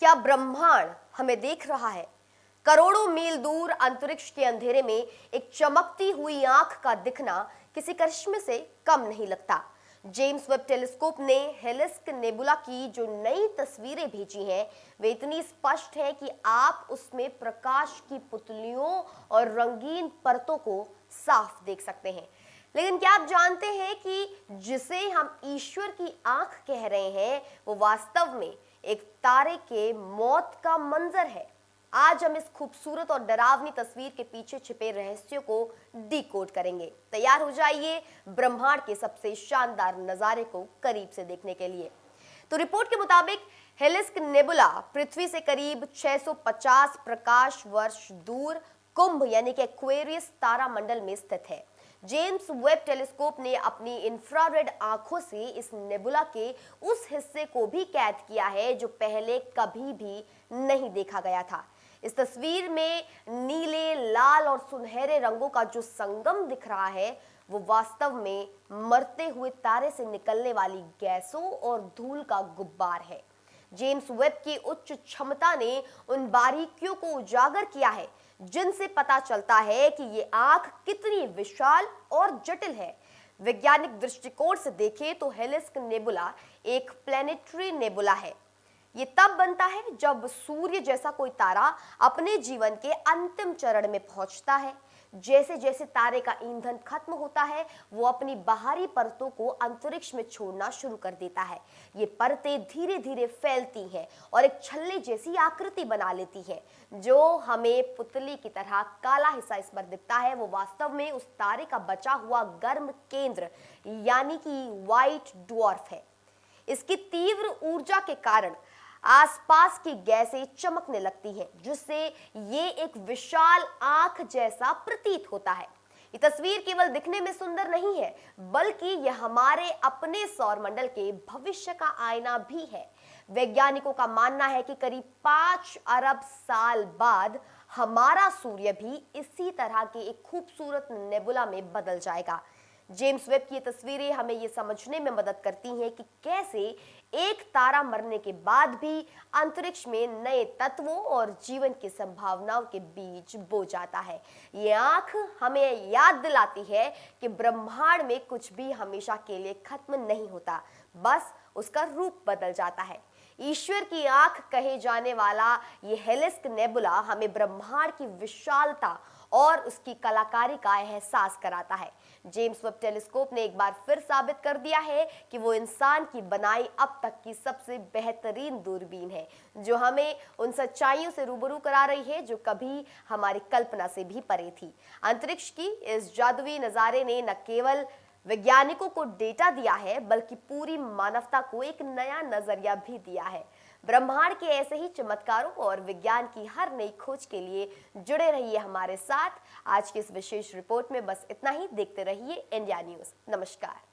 क्या ब्रह्मांड हमें देख रहा है? करोड़ों मील दूर अंतरिक्ष के अंधेरे में एक चमकती हुई आंख का दिखना किसी करिश्मे से कम नहीं लगता। जेम्स वेब टेलीस्कोप ने हेलिस्क नेबुला की जो नई तस्वीरें भेजी हैं, वे इतनी स्पष्ट है कि आप उसमें प्रकाश की पुतलियों और रंगीन परतों को साफ देख सकते हैं। लेकिन क्या आप जानते हैं कि जिसे हम ईश्वर की आंख कह रहे हैं, वो वास्तव में एक तारे के मौत का मंजर है। आज हम इस खूबसूरत और डरावनी तस्वीर के पीछे छिपे रहस्यों को डिकोड करेंगे। तैयार हो जाइए ब्रह्मांड के सबसे शानदार नजारे को करीब से देखने के लिए। तो रिपोर्ट के मुताबिक हेलिस्क नेबुला पृथ्वी से करीब 650 प्रकाश वर्ष दूर कुंभ यानी कि एक्वेरियस तारामंडल में स्थित है। जेम्स वेब टेलीस्कोप ने अपनी इंफ्रारेड आंखों से इस नेबुला के उस हिस्से को भी कैद किया है जो पहले कभी भी नहीं देखा गया था। इस तस्वीर में नीले, लाल और सुनहरे रंगों का जो संगम दिख रहा है, वो वास्तव में मरते हुए तारे से निकलने वाली गैसों और धूल का गुब्बार है। जेम्स वेब की उच्च क्षमता ने उन बारीकियों को उजागर किया है जिनसे पता चलता है कि ये आंख कितनी विशाल और जटिल है। वैज्ञानिक दृष्टिकोण से देखें तो हेलिस्क नेबुला एक प्लैनेटरी नेबुला है। ये तब बनता है जब सूर्य जैसा कोई तारा अपने जीवन के अंतिम चरण में पहुंचता है। जैसे जैसे तारे का ईंधन खत्म होता है, वो अपनी बाहरी परतों को अंतरिक्ष में छोड़ना शुरू कर देता है। ये परतें धीरे धीरे फैलती हैं और एक छल्ले जैसी आकृति बना लेती हैं, जो हमें पुतली की तरह काला हिस्सा इस पर दिखता है। वो वास्तव में उस तारे का बचा हुआ गर्म केंद्र यानी कि व्हाइट ड्वार्फ है। इसकी तीव्र ऊर्जा के कारण आसपास की गैसें चमकने लगती हैं, जिससे ये एक विशाल आंख जैसा प्रतीत होता है। ये तस्वीर केवल दिखने में सुंदर नहीं है, बल्कि यह हमारे अपने सौरमंडल के भविष्य का आईना भी है। वैज्ञानिकों का मानना है कि करीब 5 अरब साल बाद हमारा सूर्य भी इसी तरह के एक खूबसूरत नेबुला में बदल जाएगा। जेम्स वेब की ये तस्वीरें हमें ये समझने में मदद करती हैं कि कैसे एक तारा मरने के बाद भी अंतरिक्ष में नए तत्वों और जीवन की संभावनाओं के बीज बो जाता है। ये आंख हमें याद दिलाती है कि ब्रह्मांड में कुछ भी हमेशा के लिए खत्म नहीं होता, बस उसका रूप बदल जाता है। ईश्वर की आंख कहे जाने वाला ये हेलिस्क नेबुला हमें ब्रह्मांड की विशालता और उसकी कलाकारी का एहसास कराता है। जेम्स वेब टेलीस्कोप ने एक बार फिर साबित कर दिया है कि वो इंसान की बनाई अब तक की सबसे बेहतरीन दूरबीन है, जो हमें उन सच्चाइयों से रूबरू करा रही है जो कभी हमारी कल्पना से भी परे थी। अंतरिक्ष की इस जादुई नजारे ने न केवल वैज्ञानिकों को डेटा दिया है, बल्कि पूरी मानवता को एक नया नजरिया भी दिया है। ब्रह्मांड के ऐसे ही चमत्कारों और विज्ञान की हर नई खोज के लिए जुड़े रहिए हमारे साथ। आज की इस विशेष रिपोर्ट में बस इतना ही। देखते रहिए इंडिया न्यूज़। नमस्कार।